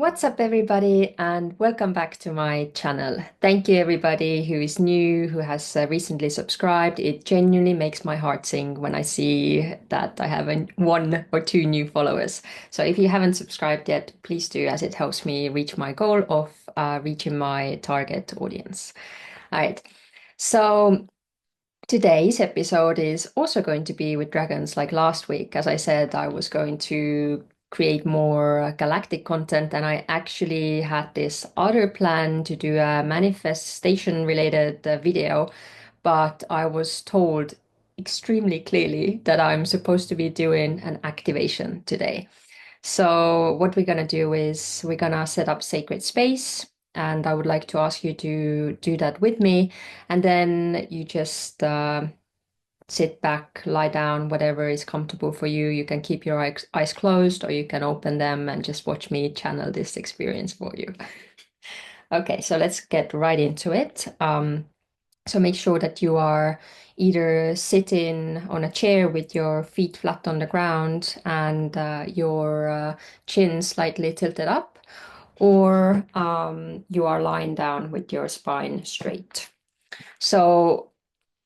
What's up, everybody, and welcome back to my channel. Thank you, everybody who is new, who has recently subscribed. It genuinely makes my heart sing when I see that I have one or two new followers. So if you haven't subscribed yet, please do, as it helps me reach my goal of reaching my target audience. All right. So today's episode is also going to be with dragons like last week. As I said, I was going to create more galactic content, and I actually had this other plan to do a manifestation related video, but I was told extremely clearly that I'm supposed to be doing an activation today. So what we're gonna do is we're gonna set up sacred space, and I would like to ask you to do that with me, and then you just sit back, lie down, whatever is comfortable for you. You can keep your eyes closed, or you can open them and just watch me channel this experience for you. Okay, so let's get right into it. So make sure that you are either sitting on a chair with your feet flat on the ground and your chin slightly tilted up, or you are lying down with your spine straight. So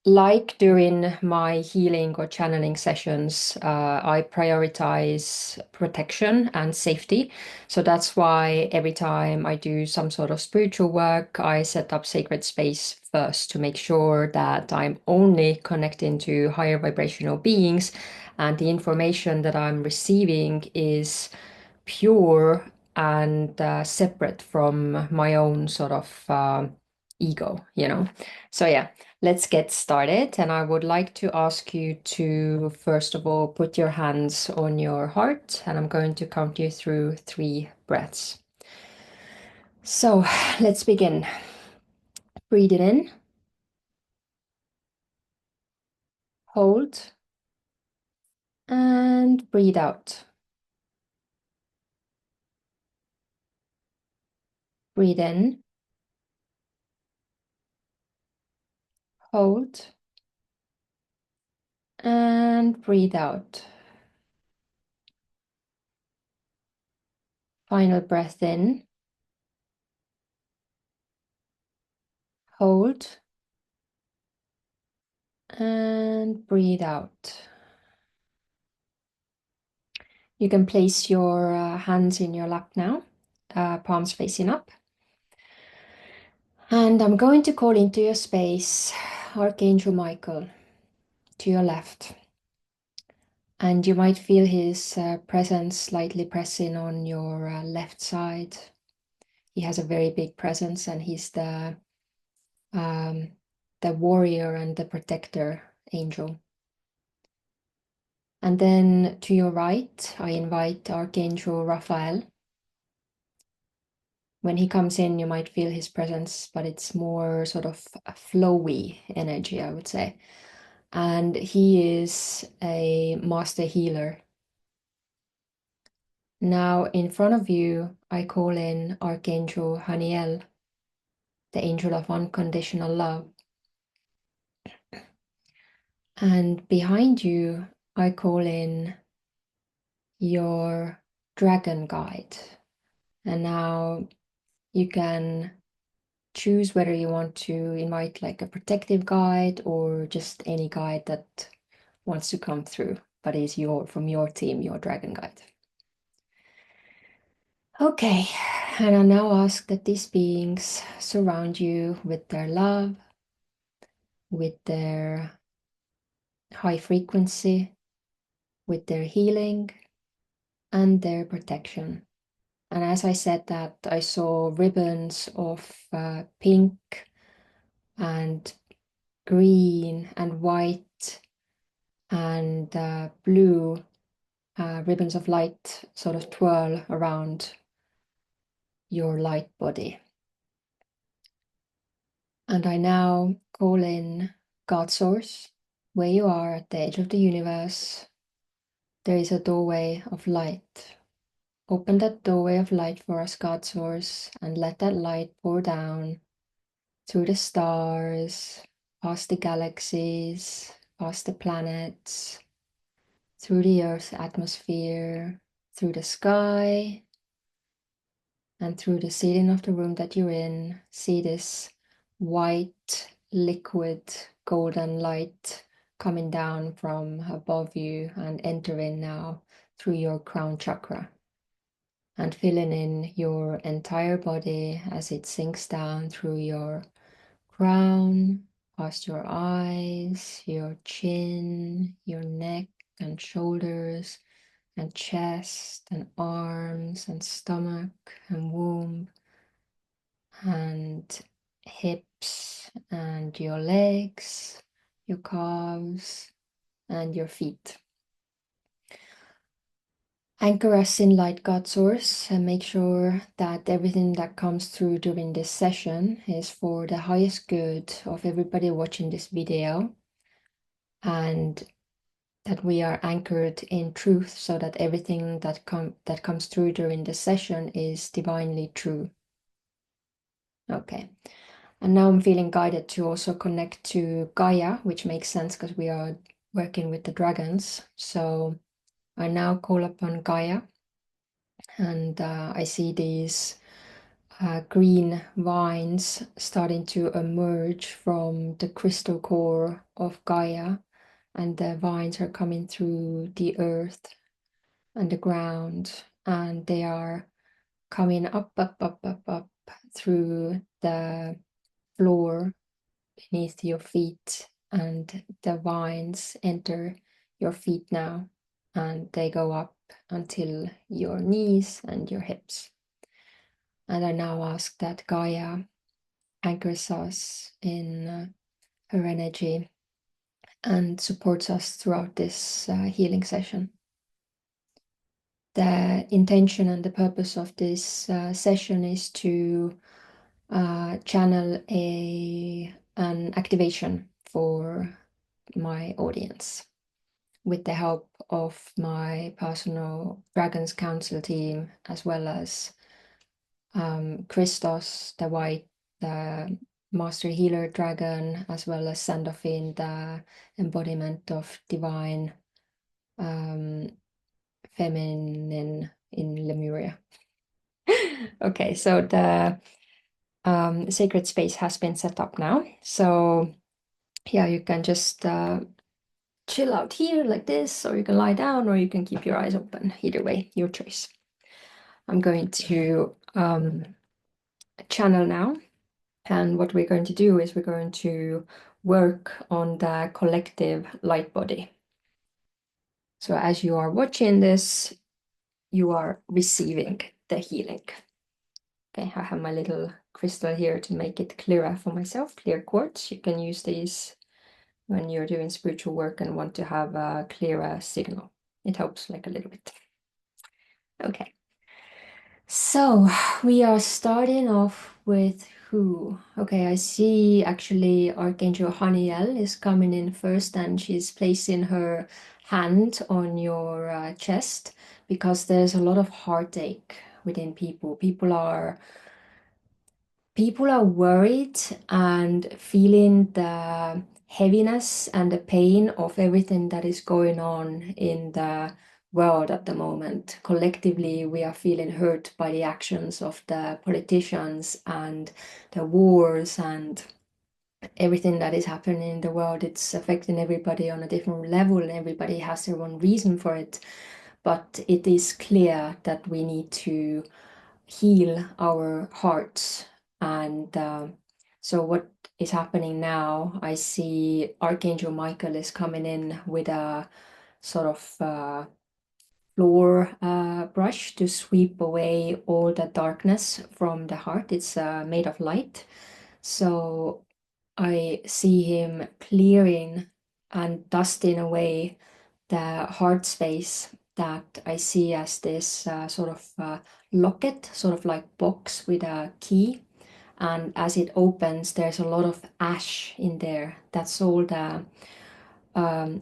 like during my healing or channeling sessions, I prioritize protection and safety. So that's why every time I do some sort of spiritual work, I set up sacred space first to make sure that I'm only connecting to higher vibrational beings and the information that I'm receiving is pure and separate from my own sort of ego. So yeah, let's get started. And I would like to ask you to, first of all, put your hands on your heart, and I'm going to count you through 3 breaths. So let's begin. Breathe it in, hold, and breathe out. Breathe in, hold, and breathe out. Final breath in, hold, and breathe out. You can place your hands in your lap now, palms facing up. And I'm going to call into your space Archangel Michael to your left. And you might feel his presence slightly pressing on your left side. He has a very big presence, and he's um, the warrior and the protector angel. And then to your right, I invite Archangel Raphael. When he comes in, you might feel his presence, but it's more sort of a flowy energy, I would say. And he is a master healer. Now, in front of you, I call in Archangel Haniel, the angel of unconditional love. And behind you, I call in your dragon guide. And now you can choose whether you want to invite like a protective guide or just any guide that wants to come through, but is from your team, your dragon guide. Okay, and I now ask that these beings surround you with their love, with their high frequency, with their healing, and their protection. And as I said that, I saw ribbons of pink and green and white and blue ribbons of light sort of twirl around your light body. And I now call in God Source. Where you are at the edge of the universe, there is a doorway of light. Open that doorway of light for us, God Source, and let that light pour down through the stars, past the galaxies, past the planets, through the Earth's atmosphere, through the sky, And through the ceiling of the room that you're in, see this white, liquid, golden light coming down from above you and entering now through your crown chakra. And filling in your entire body as it sinks down through your crown, past your eyes, your chin, your neck and shoulders, and chest and arms and stomach and womb and hips and your legs, your calves and your feet. Anchor us in light God source and make sure that everything that comes through during this session is for the highest good of everybody watching this video, and that we are anchored in truth so that everything that comes through during the session is divinely true. Okay. And now I'm feeling guided to also connect to Gaia, which makes sense because we are working with the dragons. So I now call upon Gaia, and I see these green vines starting to emerge from the crystal core of Gaia, and the vines are coming through the earth and the ground, and they are coming up, up, up, up, up through the floor beneath your feet, and the vines enter your feet now, and they go up until your knees and your hips. And I now ask that Gaia anchors us in her energy and supports us throughout this healing session. The intention and the purpose of this session is to channel an activation for my audience with the help of my personal Dragons Council team, as well as Christos, the Master Healer Dragon, as well as Sandophine, the embodiment of divine feminine in Lemuria. Okay, so the sacred space has been set up now. So yeah, you can just chill out here like this, or you can lie down, or you can keep your eyes open. Either way, your choice. I'm going to channel now, and what we're going to do is we're going to work on the collective light body. So as you are watching this, you are receiving the healing. Okay, I have my little crystal here to make it clearer for myself, clear quartz. You can use these when you're doing spiritual work and want to have a clearer signal. It helps like a little bit. Okay. So we are starting off with who? Okay, I see actually Archangel Haniel is coming in first, and she's placing her hand on your chest, because there's a lot of heartache within people. People are worried and feeling the heaviness and the pain of everything that is going on in the world at the moment. Collectively, we are feeling hurt by the actions of the politicians and the wars and everything that is happening in the world. It's affecting everybody on a different level, and everybody has their own reason for it. But it is clear that we need to heal our hearts. And so what is happening now, I see Archangel Michael is coming in with a sort of floor brush to sweep away all the darkness from the heart. It's made of light. So I see him clearing and dusting away the heart space that I see as this sort of locket, sort of like box with a key. And as it opens, there's a lot of ash in there. That's all the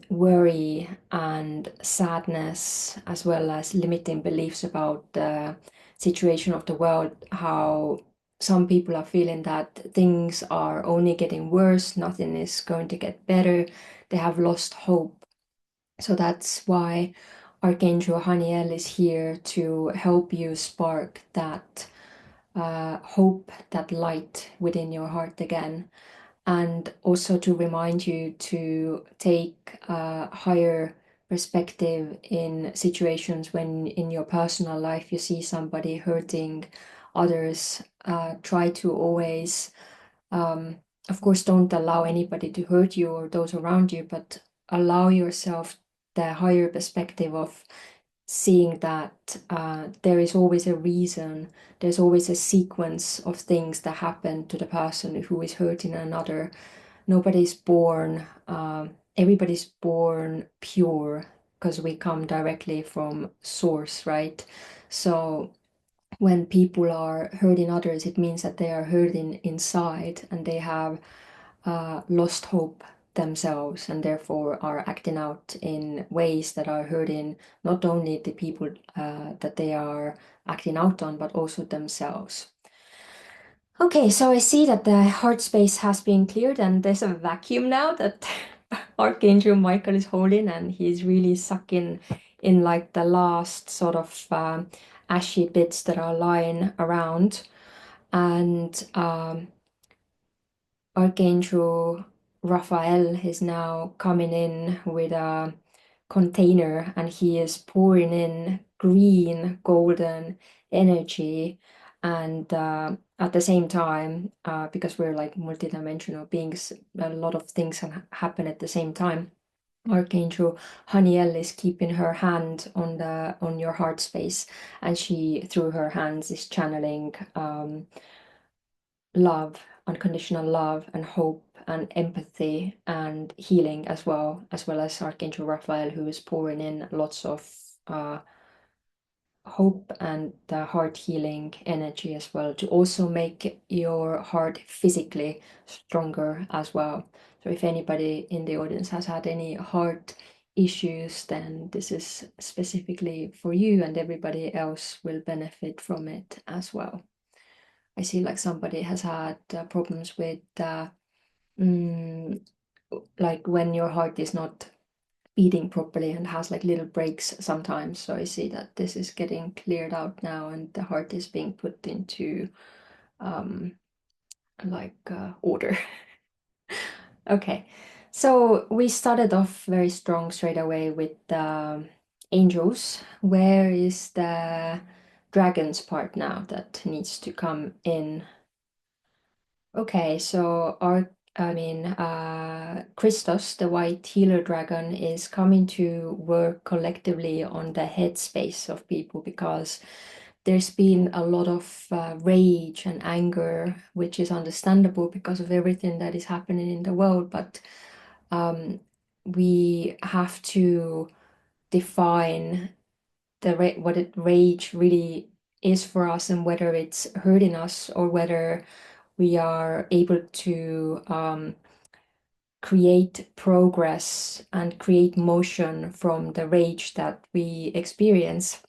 worry and sadness, as well as limiting beliefs about the situation of the world, how some people are feeling that things are only getting worse, nothing is going to get better. They have lost hope. So that's why Archangel Haniel is here to help you spark that hope, that light within your heart again, and also to remind you to take a higher perspective in situations when in your personal life you see somebody hurting others. Try to always, um, of course, don't allow anybody to hurt you or those around you, but allow yourself the higher perspective of seeing that there is always a reason, there's always a sequence of things that happen to the person who is hurting another. Nobody's born, everybody's born pure because we come directly from source, right? So when people are hurting others, it means that they are hurting inside and they have lost hope themselves and therefore are acting out in ways that are hurting not only the people that they are acting out on, but also themselves. Okay, so I see that the heart space has been cleared and there's a vacuum now that Archangel Michael is holding, and he's really sucking in like the last sort of ashy bits that are lying around. And Archangel Raphael is now coming in with a container and he is pouring in green, golden energy. And at the same time, because we're like multidimensional beings, a lot of things can happen at the same time. Archangel Haniel is keeping her hand on your heart space, and she, through her hands, is channeling love, unconditional love and hope and empathy and healing as well as Archangel Raphael, who is pouring in lots of hope and the heart healing energy as well, to also make your heart physically stronger as well. So if anybody in the audience has had any heart issues, then this is specifically for you, and everybody else will benefit from it as well. I see like somebody has had problems with mm, like when your heart is not beating properly and has like little breaks sometimes. So I see that this is getting cleared out now and the heart is being put into um, order. Okay, so we started off very strong straight away with angels. Where is the dragons part now that needs to come in? Okay, so Christos, the white healer dragon, is coming to work collectively on the headspace of people because there's been a lot of rage and anger, which is understandable because of everything that is happening in the world. But um, we have to define what rage really is for us and whether it's hurting us or whether we are able to create progress and create motion from the rage that we experience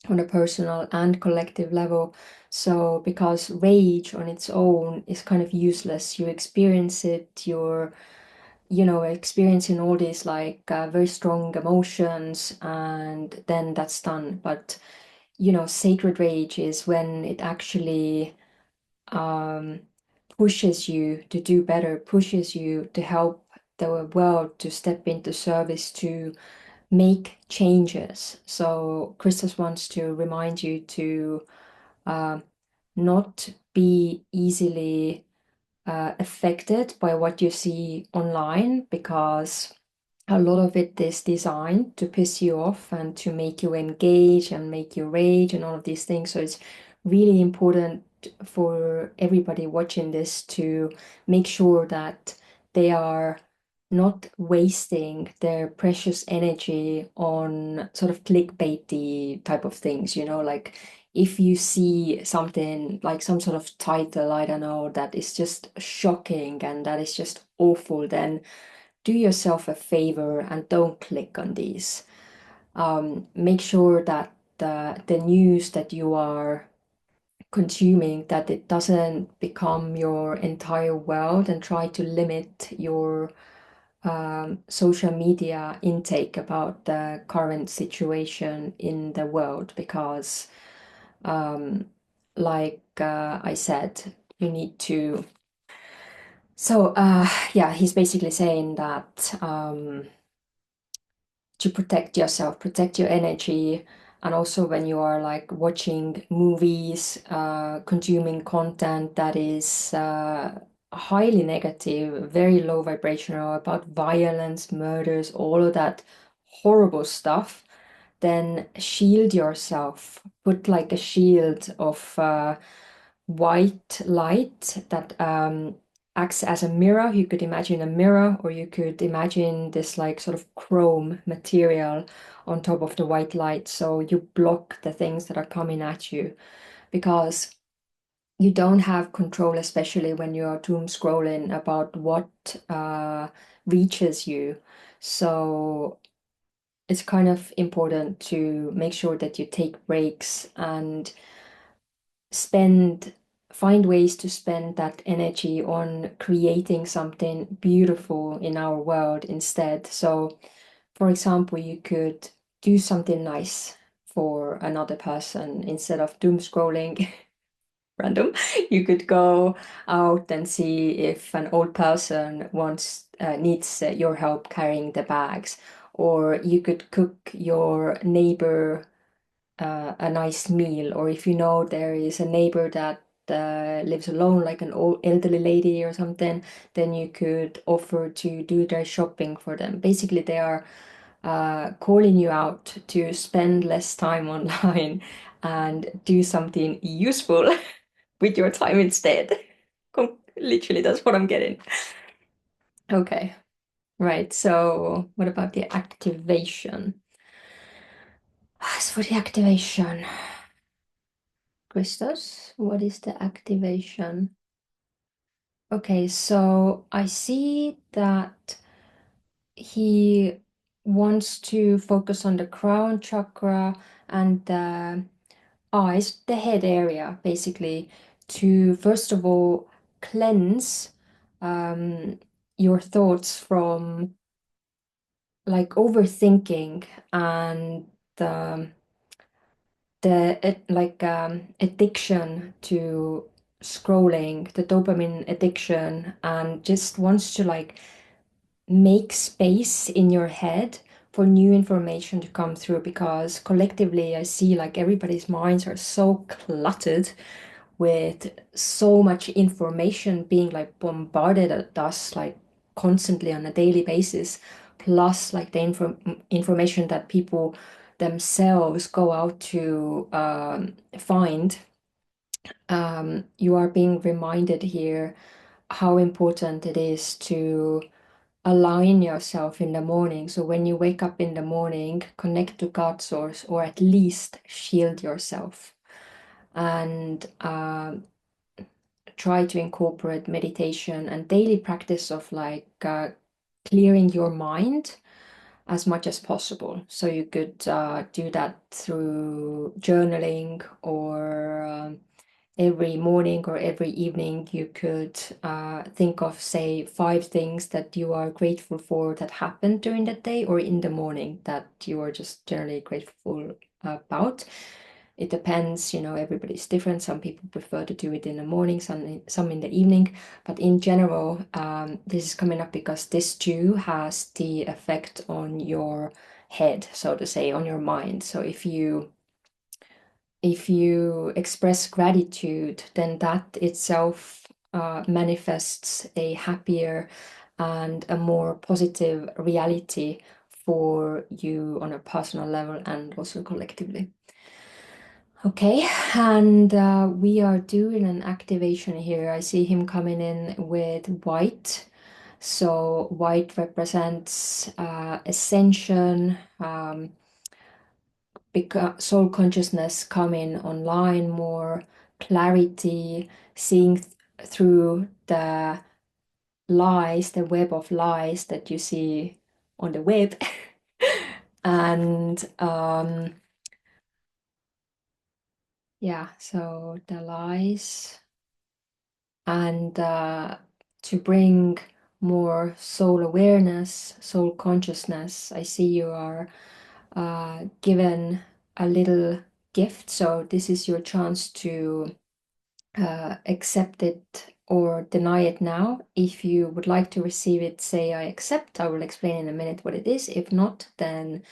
on a personal and collective level. So, because rage on its own is kind of useless, you experience it, you're, experiencing all these like very strong emotions, and then that's done. But, sacred rage is when it actually um, pushes you to do better, pushes you to help the world, to step into service, to make changes. So Christos wants to remind you to uh, not be easily affected by what you see online, because a lot of it is designed to piss you off and to make you engage and make you rage and all of these things. So it's really important for everybody watching this to make sure that they are not wasting their precious energy on sort of clickbaity type of things, like if you see something like some sort of title, I don't know, that is just shocking and that is just awful, then do yourself a favor and don't click on these. Make sure that the news that you are consuming, that it doesn't become your entire world, and try to limit your social media intake about the current situation in the world, because like I said, you need to. So, yeah, he's basically saying that to protect yourself, protect your energy, and also when you are like watching movies, consuming content that is highly negative, very low vibrational, about violence, murders, all of that horrible stuff, then shield yourself. Put like a shield of white light that acts as a mirror. You could imagine a mirror, or you could imagine this like sort of chrome material on top of the white light. So you block the things that are coming at you because you don't have control, especially when you're doom scrolling about what reaches you. So it's kind of important to make sure that you take breaks and spend find ways to spend that energy on creating something beautiful in our world instead. So, for example, you could do something nice for another person instead of doom scrolling random. You could go out and see if an old person wants needs your help carrying the bags, or you could cook your neighbor a nice meal, or if you know there is a neighbor that lives alone, like an old elderly lady or something, then you could offer to do their shopping for them. Basically, they are calling you out to spend less time online and do something useful with your time instead. Literally, that's what I'm getting. Okay, right. So, what about the activation? As for the activation, Christos, what is the activation? Okay, so I see that he wants to focus on the crown chakra and the eyes, the head area, basically, to first of all cleanse um, your thoughts from like overthinking and um, addiction to scrolling, the dopamine addiction, and just wants to like make space in your head for new information to come through, because collectively I see like everybody's minds are so cluttered with so much information being like bombarded at us like constantly on a daily basis, plus like the information that people themselves go out to find. You are being reminded here how important it is to align yourself in the morning. So when you wake up in the morning, connect to God source, or at least shield yourself, and try to incorporate meditation and daily practice of like clearing your mind as much as possible. So you could do that through journaling, or every morning or every evening you could think of, say, 5 things that you are grateful for that happened during that day, or in the morning that you are just generally grateful about. It depends, everybody's different. Some people prefer to do it in the morning, some in the evening. But in general, this is coming up because this too has the effect on your head, so to say, on your mind. So if you express gratitude, then that itself manifests a happier and a more positive reality for you on a personal level and also collectively. Okay, and we are doing an activation here. I see him coming in with white. So white represents ascension, soul consciousness coming online more, clarity, seeing through the lies, the web of lies that you see on the web. And yeah, so the lies, and to bring more soul awareness, soul consciousness. I see you are given a little gift, so this is your chance to accept it or deny it now. If you would like to receive it, say I accept. I will explain in a minute what it is. If not, then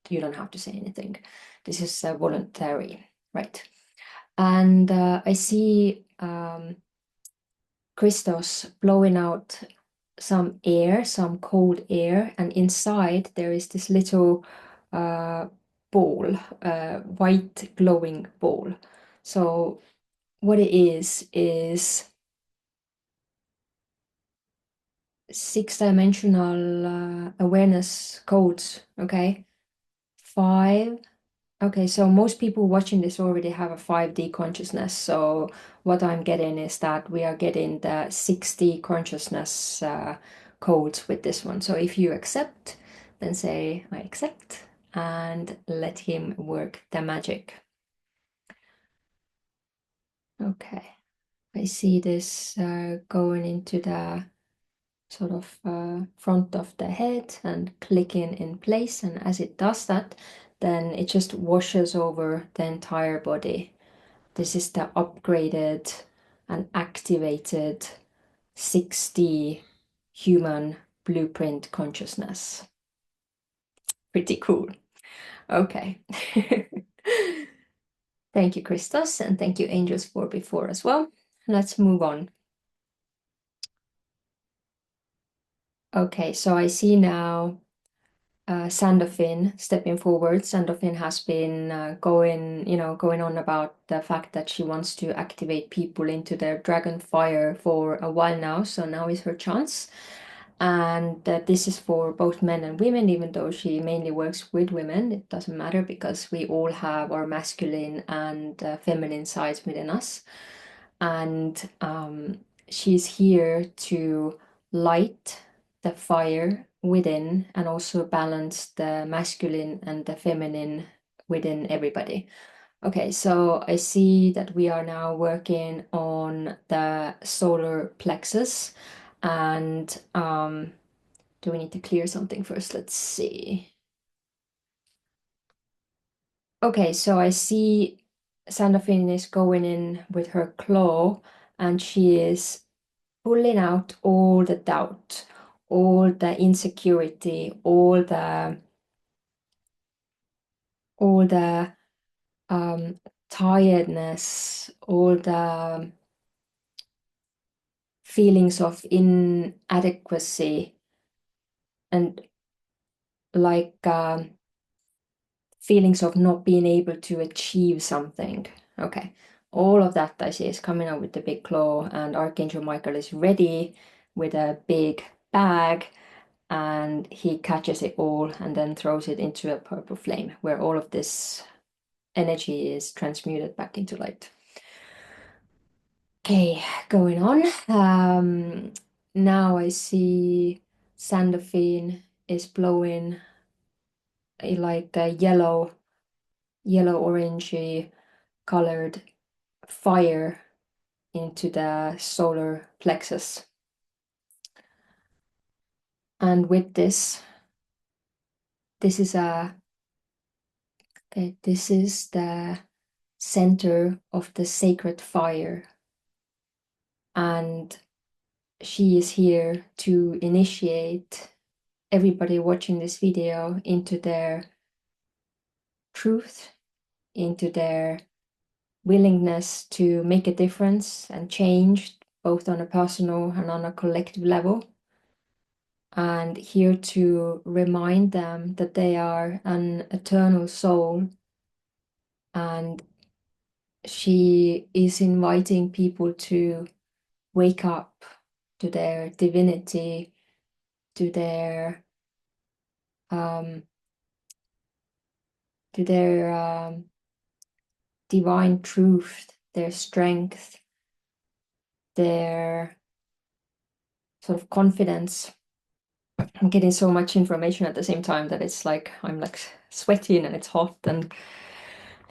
you don't have to say anything. This is voluntary, right? And I see Christos blowing out some air, some cold air, and inside there is this little ball, white glowing ball. So what it is six-dimensional awareness codes, okay? Five. Okay, so most people watching this already have a 5D consciousness. So what I'm getting is that we are getting the 6D consciousness codes with this one. So if you accept, then say, I accept, and let him work the magic. Okay, I see this going into the sort of front of the head and clicking in place. And as it does that, then it just washes over the entire body. This is the upgraded and activated 6D human blueprint consciousness. Pretty cool. Okay. Thank you, Christos, and thank you, Angels, for before as well. Let's move on. Okay, so I see now Sandophine stepping forward. Sandophine has been going on about the fact that she wants to activate people into their dragon fire for a while now. So now is her chance. And this is for both men and women, even though she mainly works with women. It doesn't matter because we all have our masculine and feminine sides within us. And she's here to light the fire within and also balance the masculine and the feminine within everybody. Okay, so I see that we are now working on the solar plexus. And do we need to clear something first? Let's see. Okay, so I see Sandophine is going in with her claw and she is pulling out all the doubt, all the insecurity, all the tiredness, all the feelings of inadequacy and like feelings of not being able to achieve something. Okay, all of that I see is coming out with the big claw, and Archangel Michael is ready with a big bag, and he catches it all and then throws it into a purple flame where all of this energy is transmuted back into light. Okay, going on. Now I see Sandophine is blowing like a yellow orangey colored fire into the solar plexus. And with this is this is the center of the sacred fire. And she is here to initiate everybody watching this video into their truth, into their willingness to make a difference and change, both on a personal and on a collective level. And here to remind them that they are an eternal soul. And she is inviting people to wake up to their divinity, to their divine truth, their strength, their sort of confidence. I'm getting so much information at the same time that it's like I'm like sweating and it's hot, and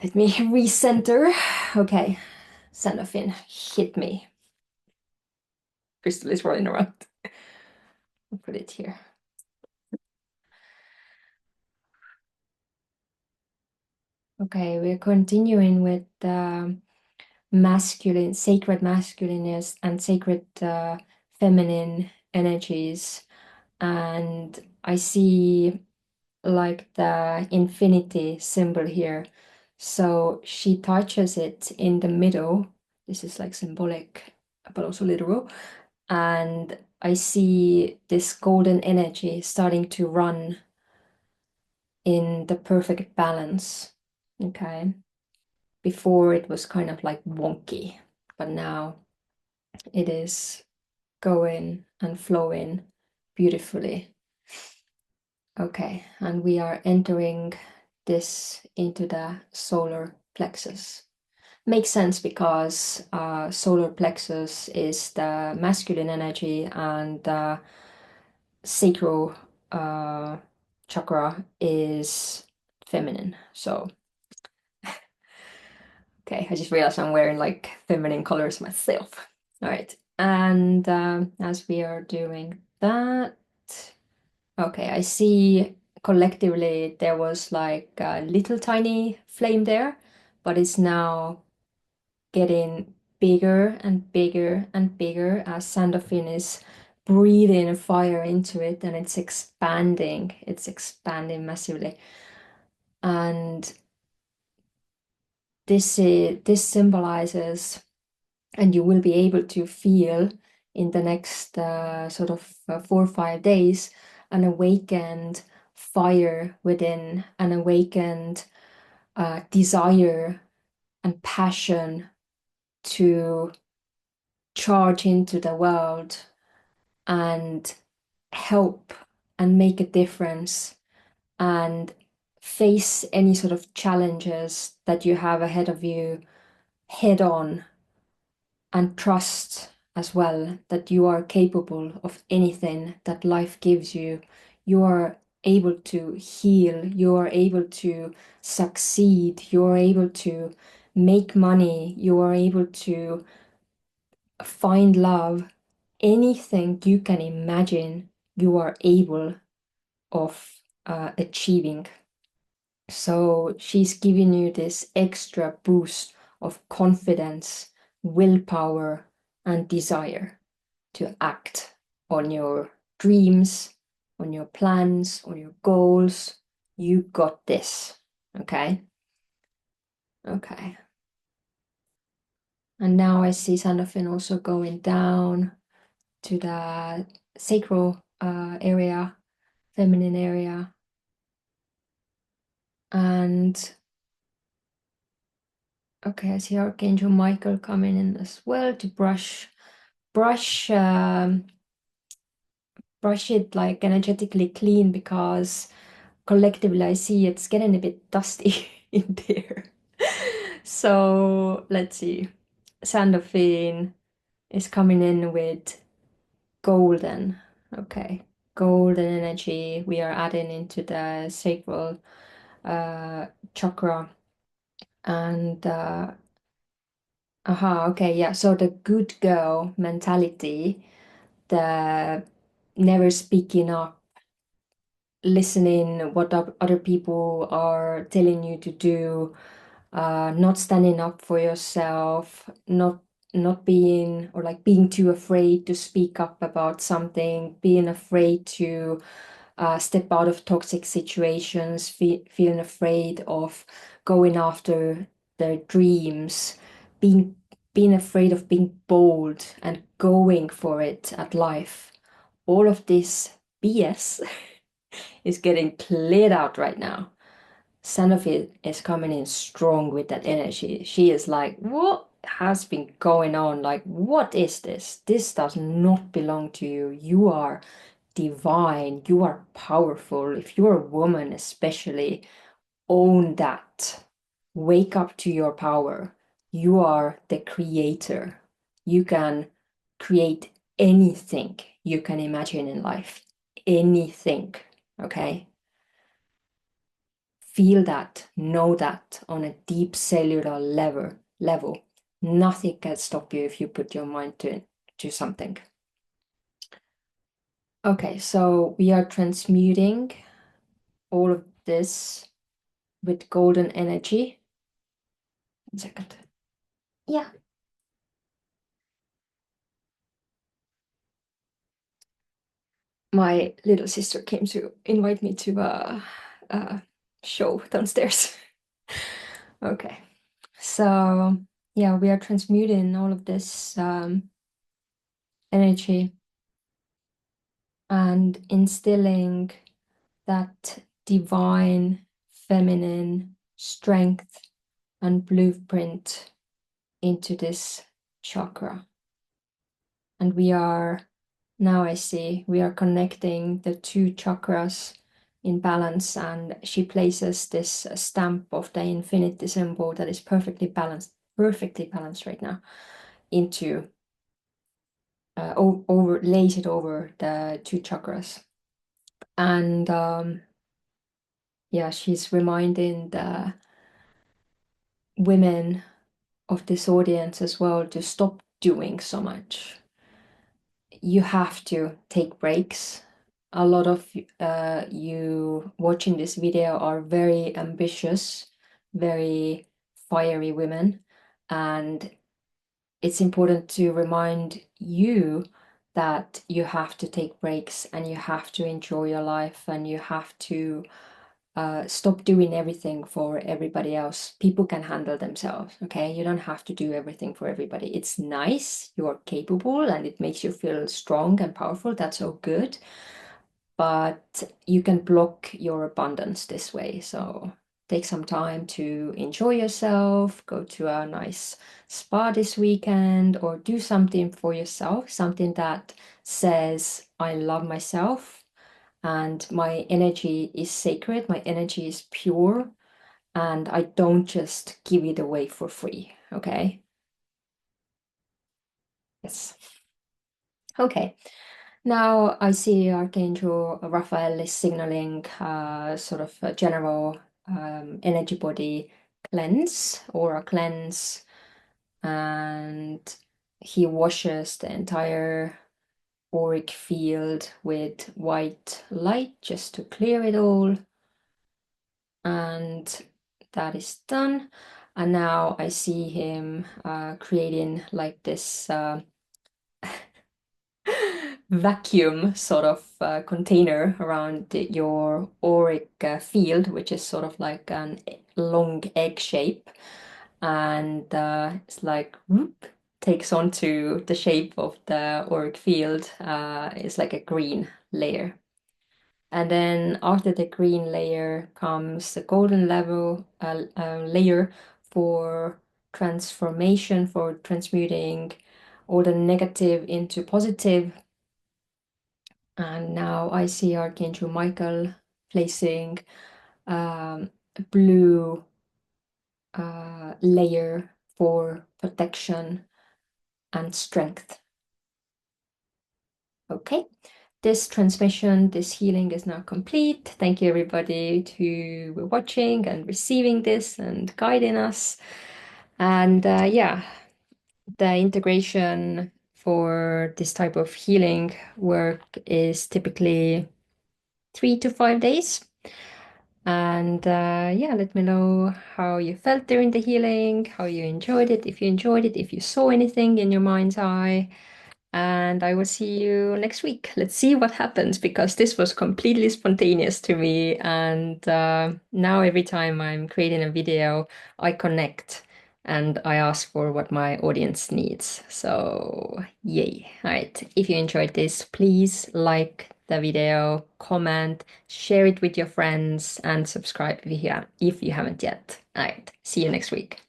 let me recenter. Okay, Sandophine, hit me. Crystal is running around. I'll put it here. Okay, we're continuing with masculine, sacred masculineness and sacred feminine energies. And I see like the infinity symbol here. So she touches it in the middle. This is like symbolic, but also literal. And I see this golden energy starting to run in the perfect balance. Okay. Before it was kind of like wonky, but now it is going and flowing beautifully. Okay, and we are entering this into the solar plexus. Makes sense because solar plexus is the masculine energy and the sacral chakra is feminine. So, okay, I just realized I'm wearing like feminine colors myself. All right, and as we are doing that, okay, I see collectively there was like a little tiny flame there, but it's now getting bigger and bigger and bigger as Sandophine is breathing fire into it and it's expanding. It's expanding massively. And this symbolizes, and you will be able to feel in the next sort of 4 or 5 days, an awakened fire within, an awakened desire and passion to charge into the world and help and make a difference and face any sort of challenges that you have ahead of you head on, and trust as well that you are capable of anything that life gives you. You are able to heal, you are able to succeed, you are able to make money, you are able to find love. Anything you can imagine, you are able of achieving. So she's giving you this extra boost of confidence, willpower, and desire to act on your dreams, on your plans, on your goals. You got this. Okay. Okay. And now I see Sandophine also going down to the sacral area, feminine area. And okay, I see Archangel Michael coming in as well to brush brush it like energetically clean, because collectively I see it's getting a bit dusty in there. So let's see. Sandophine is coming in with golden. Okay, golden energy we are adding into the sacral chakra. And okay, yeah. So the good girl mentality, the never speaking up, listening what other people are telling you to do, not standing up for yourself, not being, or like being too afraid to speak up about something, being afraid to step out of toxic situations, feeling afraid of going after their dreams, being being afraid of being bold and going for it at life. All of this BS is getting cleared out right now. Sanofi is coming in strong with that energy. She is like, what has been going on? Like, what is this? This does not belong to you. You are divine. You are powerful. If you're a woman, especially, own that. Wake up to your power. You are the creator. You can create anything you can imagine in life. Anything. Okay? Feel that, know that on a deep cellular level. Nothing can stop you if you put your mind to something. Okay, so we are transmuting all of this with golden energy. 1 second. Yeah, my little sister came to invite me to a show downstairs. Okay, so yeah, we are transmuting all of this energy and instilling that divine feminine strength and blueprint into this chakra. And we are, now I see, we are connecting the two chakras in balance, and she places this stamp of the infinity symbol that is perfectly balanced right now into over lays it over the two chakras. And yeah, she's reminding the women of this audience as well to stop doing so much. You have to take breaks. A lot of you watching this video are very ambitious, very fiery women, and it's important to remind you that you have to take breaks and you have to enjoy your life and you have to stop doing everything for everybody else. People can handle themselves, okay? You don't have to do everything for everybody. It's nice, you're capable, and it makes you feel strong and powerful. That's all good. But you can block your abundance this way. So take some time to enjoy yourself, go to a nice spa this weekend, or do something for yourself, something that says, I love myself and my energy is sacred, my energy is pure, and I don't just give it away for free. Okay. Yes. Okay. Now I see Archangel Raphael is signaling sort of a general energy body cleanse or a cleanse, and he washes the entire auric field with white light just to clear it all. And that is done. And now I see him creating like this vacuum sort of container around your auric field, which is sort of like an long egg shape. And it's like whoop, takes onto the shape of the auric field. It's like a green layer. And then after the green layer comes the golden level layer for transformation, for transmuting all the negative into positive. And now I see Archangel Michael placing blue layer for protection and strength. Okay, this transmission, this healing is now complete. Thank you everybody who were watching and receiving this and guiding us. And yeah, the integration for this type of healing work is typically 3 to 5 days. And yeah, let me know how you felt during the healing, how you enjoyed it, if you saw anything in your mind's eye. And I will see you next week. Let's see what happens because this was completely spontaneous to me. And now every time I'm creating a video, I connect and I ask for what my audience needs. So yay. All right. If you enjoyed this, please like the video, comment, share it with your friends, and subscribe if you haven't yet. All right. See you next week.